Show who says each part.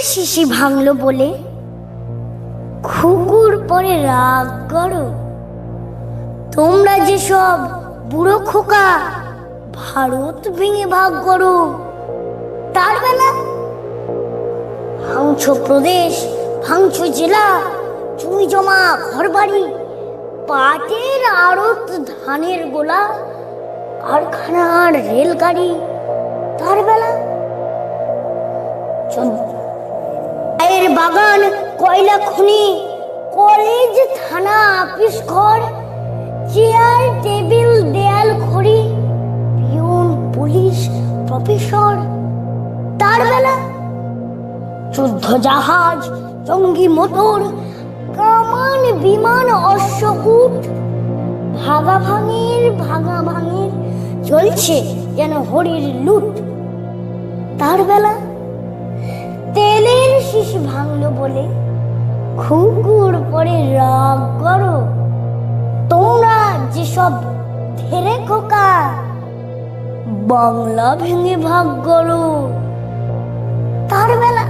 Speaker 1: শিশি ভাঙলো বলে খুকুর পরে রাগ করো। তোমরা যেসব বুড়ো খোকা ভারত ভেঙে ভাগ করো, তার বেলা ভাঙছ প্রদেশ, ভাঙছ জেলা, জমি জমা, ঘর বাড়ি, পাটের আড়ত, ধানের গোলা, কারখানার রেলগাড়ি, তার বেলা চায়ের বাগান, কয়লা খনি, কলেজ, থানা, অফিস ঘর, চেয়ার টেবিল, দেয়াল ঘড়ি, পিয়ন, পুলিশ, প্রফেসর, তার বেলা যুদ্ধ জাহাজ, জঙ্গি মোটর, কামান, বিমান, অশ্ব, উট, ভাঙা ভাঙের চলছে যেন হরির লুট। তার বেলা তেলের শীষ ভাঙলো বলে খুকুর পরে রাগ করো। তোমরা যেসব ধেরে খোকা বাংলা ভেঙে ভাগ করো, তার বেলা